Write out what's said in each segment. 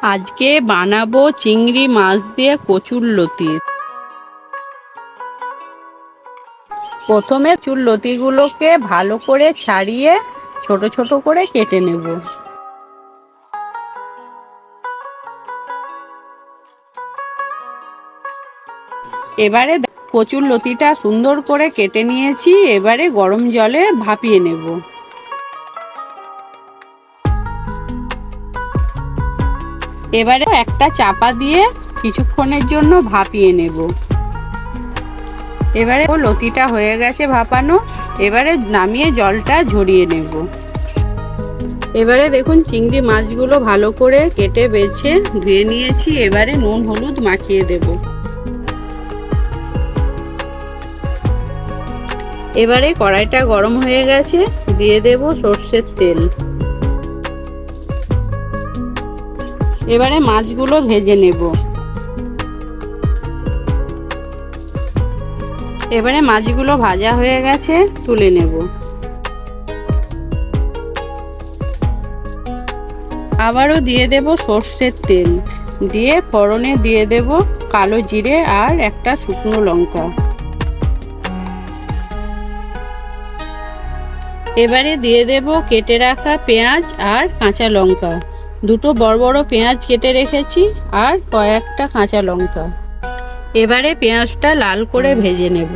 আজকে বানাবো চিংড়ি মাছ দিয়ে কচুরলতি। প্রথমে কচুরলতিগুলোকে ভালো করে ছাড়িয়ে ছোট ছোট করে কেটে নেব। এবারে কচুরলতিটা সুন্দর করে কেটে নিয়েছি। এবারে গরম জলে ভাপিয়ে নেব। এবারে একটা চাপা দিয়ে কিছুক্ষণের জন্য ভাপিয়ে নেব। এবারে লতিটা হয়ে গেছে ভাপানো। এবারে নামিয়ে জলটা ঝরিয়ে নেব। এবারে দেখুন চিংড়ি মাছগুলো ভালো করে কেটে বেছে ধুয়ে নিয়েছি। এবারে নুন হলুদ মাখিয়ে দেব। এবারে কড়াইটা গরম হয়ে গেছে, দিয়ে দেব সর্ষের তেল। এবারে মাছগুলো ভেজে নেব। এবারে মাছগুলো ভাজা হয়ে গেছে, তুলে নেব। আবারও দিয়ে দেব সর্ষের তেল, দিয়ে ফোড়নে দিয়ে দেব কালো জিরে আর একটা শুকনো লঙ্কা। এবারে দিয়ে দেব কেটে রাখা পেঁয়াজ আর কাঁচা লঙ্কা। দুটো বড় বড় পেঁয়াজ কেটে রেখেছি আর কয়েকটা কাঁচা লঙ্কা। এবারে পেঁয়াজটা লাল করে ভেজে নেব।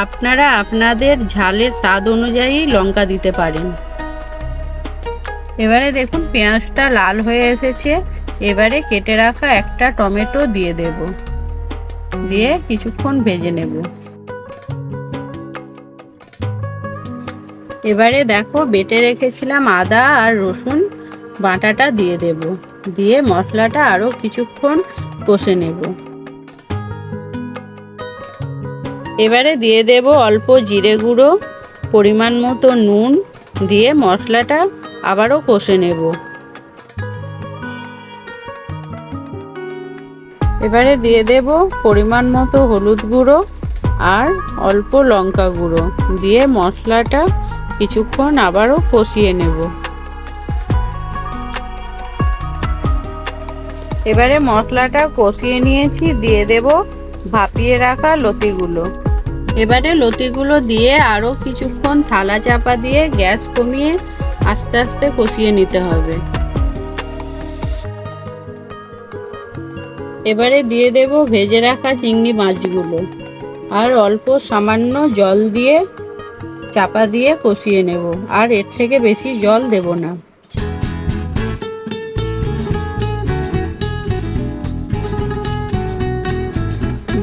আপনারা আপনাদের ঝালের স্বাদ অনুযায়ী লঙ্কা দিতে পারেন। এবারে দেখুন পেঁয়াজটা লাল হয়ে এসেছে। এবারে কেটে রাখা একটা টমেটো দিয়ে দেব, দিয়ে কিছুক্ষণ ভেজে নেব। এবারে দেখো বেটে রেখেছিলাম আদা আর রসুন বাটাটা দিয়ে দেব, দিয়ে মশলাটা আরো কিছুক্ষণ কষে নেব। এবারে দিয়ে দেব অল্প জিরে গুঁড়ো, পরিমাণ মতো নুন, দিয়ে মশলাটা আবারও কষে নেব। এবারে দিয়ে দেব পরিমাণ মতো হলুদ গুঁড়ো আর অল্প লঙ্কা গুঁড়ো, দিয়ে মশলাটা কিছুক্ষণ আবারও কষিয়ে নেব। এবারে মশলাটা কষিয়ে নিয়েছি, দিয়ে দেব ভাপিয়ে রাখা লতিগুলো। এবারে লতিগুলো দিয়ে আরও কিছুক্ষণ থালা চাপা দিয়ে গ্যাস কমিয়ে আস্তে আস্তে কষিয়ে নিতে হবে। এবারে দিয়ে দেব ভেজে রাখা চিংড়ি মাছগুলো আর অল্প সামান্য জল দিয়ে চাপা দিয়ে কষিয়ে নেব, আর এর থেকে বেশি জল দেব না।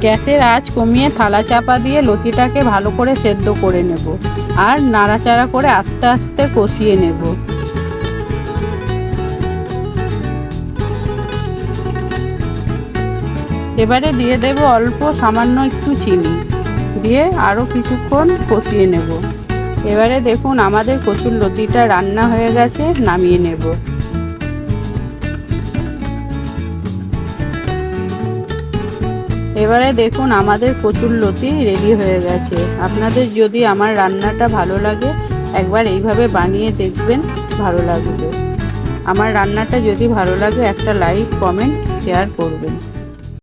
গ্যাসের আঁচ কমিয়ে থালা চাপা দিয়ে লতিটাকে ভালো করে সেদ্ধ করে নেব আর নাড়াচাড়া করে আস্তে আস্তে কষিয়ে নেব। এবারে দিয়ে দেব অল্প সামান্য একটু চিনি, দিয়ে আরও কিছুক্ষণ কষিয়ে নেব। এবারে দেখুন আমাদের কচুরলতিটা রান্না হয়ে গেছে, নামিয়ে নেব। এবারে দেখুন আমাদের কচুরলতি রেডি হয়ে গেছে। আপনাদের যদি আমার রান্নাটা ভালো লাগে একবার এইভাবে বানিয়ে দেখবেন, ভালো লাগবে। আমার রান্নাটা যদি ভালো লাগে একটা লাইক, কমেন্ট, শেয়ার করবেন।